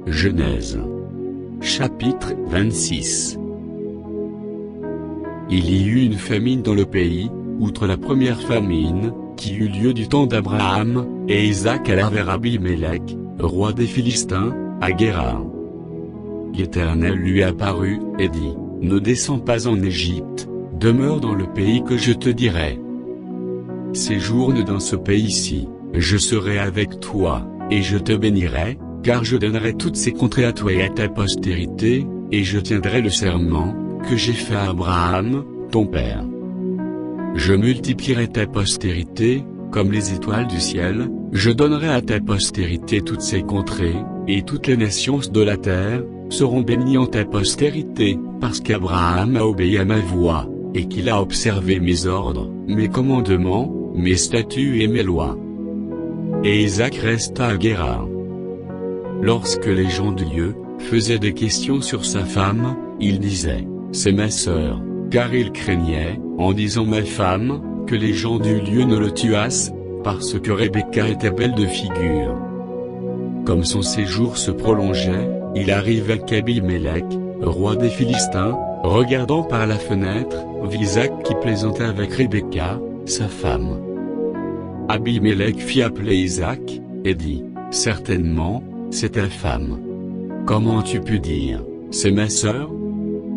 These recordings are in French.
Genèse. Chapitre 26. Il y eut une famine dans le pays, outre la première famine, qui eut lieu du temps d'Abraham, et Isaac alla vers Abimélec, roi des Philistins, à Guérar. L'Éternel lui apparut, et dit, « Ne descends pas en Égypte, demeure dans le pays que je te dirai. Séjourne dans ce pays-ci, je serai avec toi, et je te bénirai, car je donnerai toutes ces contrées à toi et à ta postérité, et je tiendrai le serment que j'ai fait à Abraham, ton père. Je multiplierai ta postérité, comme les étoiles du ciel, je donnerai à ta postérité toutes ces contrées, et toutes les nations de la terre seront bénies en ta postérité, parce qu'Abraham a obéi à ma voix, et qu'il a observé mes ordres, mes commandements, mes statuts et mes lois. » Et Isaac resta à Guérar. Lorsque les gens du lieu faisaient des questions sur sa femme, il disait, « C'est ma sœur », car il craignait, en disant ma femme, que les gens du lieu ne le tuassent, parce que Rebecca était belle de figure. Comme son séjour se prolongeait, il arriva qu'Abimélec, roi des Philistins, regardant par la fenêtre, vit Isaac qui plaisantait avec Rebecca, sa femme. Abimélec fit appeler Isaac, et dit, « Certainement, c'est ta femme. Comment as-tu pu dire, c'est ma sœur ?»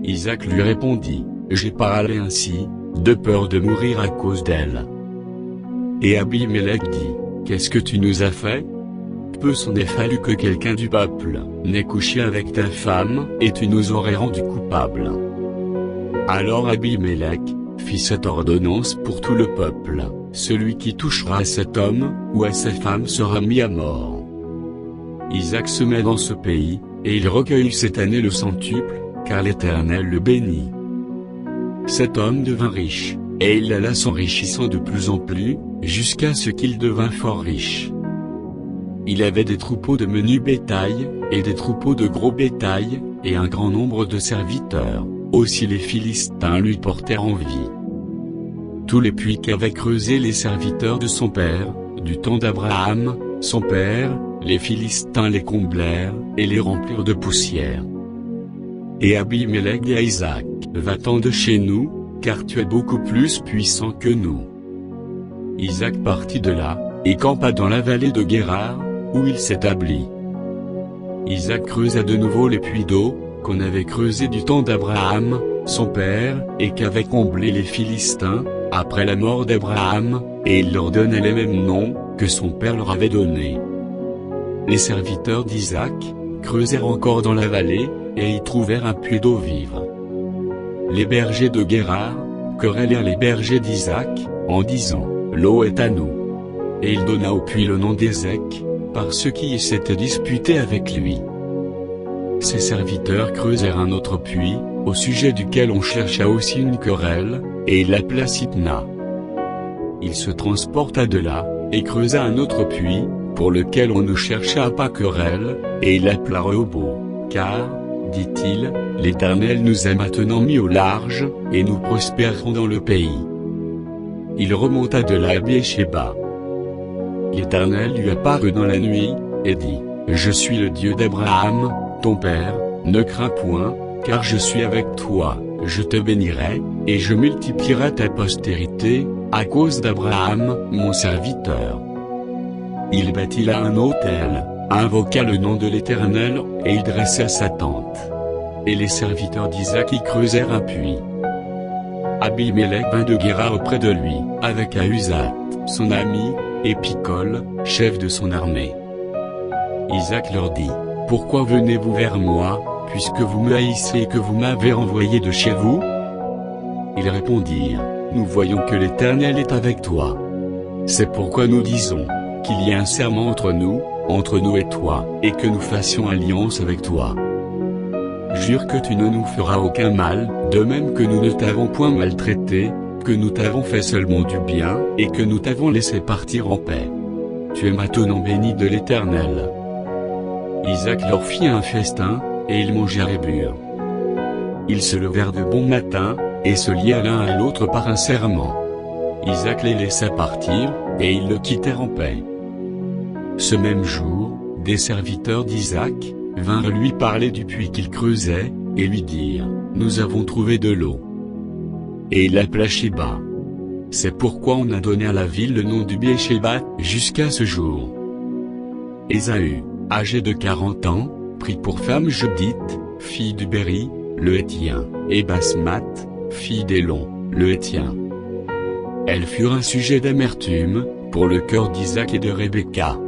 Isaac lui répondit, « J'ai parlé ainsi, de peur de mourir à cause d'elle. » Et Abimélec dit, « Qu'est-ce que tu nous as fait? Peu s'en est fallu que quelqu'un du peuple n'ait couché avec ta femme, et tu nous aurais rendus coupables. » Alors Abimélec fit cette ordonnance pour tout le peuple, « Celui qui touchera à cet homme, ou à sa femme sera mis à mort. » Isaac se met dans ce pays, et il recueillit cette année le centuple, car l'Éternel le bénit. Cet homme devint riche, et il alla s'enrichissant de plus en plus, jusqu'à ce qu'il devint fort riche. Il avait des troupeaux de menu bétail, et des troupeaux de gros bétail, et un grand nombre de serviteurs, aussi les Philistins lui portèrent envie. Tous les puits qu'avaient creusés les serviteurs de son père, du temps d'Abraham, son père, les Philistins les comblèrent, et les remplirent de poussière. Et Abimélec dit à Isaac, « Va-t'en de chez nous, car tu es beaucoup plus puissant que nous. » Isaac partit de là, et campa dans la vallée de Guérar, où il s'établit. Isaac creusa de nouveau les puits d'eau, qu'on avait creusés du temps d'Abraham, son père, et qu'avaient comblés les Philistins, après la mort d'Abraham, et il leur donna les mêmes noms, que son père leur avait donnés. Les serviteurs d'Isaac creusèrent encore dans la vallée, et y trouvèrent un puits d'eau vive. Les bergers de Guérar querellèrent les bergers d'Isaac, en disant, « L'eau est à nous. » Et il donna au puits le nom d'Ézec, par ceux qui s'étaient disputés avec lui. Ses serviteurs creusèrent un autre puits, au sujet duquel on chercha aussi une querelle, et il l'appela Sitna. Il se transporta de là, et creusa un autre puits, pour lequel on ne chercha pas querelle, et il l'appela Rehoboth, car, dit-il, l'Éternel nous a maintenant mis au large, et nous prospérerons dans le pays. Il remonta de là à Béersheba. L'Éternel lui apparut dans la nuit, et dit, « Je suis le Dieu d'Abraham, ton père, ne crains point, car je suis avec toi, je te bénirai, et je multiplierai ta postérité, à cause d'Abraham, mon serviteur. » Il bâtit là un autel, invoqua le nom de l'Éternel, et il dressa sa tente. Et les serviteurs d'Isaac y creusèrent un puits. Abimélec vint de Guérar auprès de lui, avec Ahuzat, son ami, et Picol, chef de son armée. Isaac leur dit, « Pourquoi venez-vous vers moi, puisque vous me haïssez et que vous m'avez envoyé de chez vous ?» Ils répondirent, « Nous voyons que l'Éternel est avec toi. C'est pourquoi nous disons, qu'il y ait un serment entre nous et toi, et que nous fassions alliance avec toi. Jure que tu ne nous feras aucun mal, de même que nous ne t'avons point maltraité, que nous t'avons fait seulement du bien, et que nous t'avons laissé partir en paix. Tu es maintenant béni de l'Éternel. » Isaac leur fit un festin, et ils mangèrent et burent. Ils se levèrent de bon matin, et se lièrent l'un à l'autre par un serment. Isaac les laissa partir, et ils le quittèrent en paix. Ce même jour, des serviteurs d'Isaac vinrent lui parler du puits qu'il creusait, et lui dirent, nous avons trouvé de l'eau. Et il l'appela Sheba. C'est pourquoi on a donné à la ville le nom du Béésheba jusqu'à ce jour. Ésaü, âgé de 40 ans, prit pour femme Judith, fille de Béri, le Héthien, et Basmath, fille d'Élon, le Héthien. Elles furent un sujet d'amertume, pour le cœur d'Isaac et de Rebecca.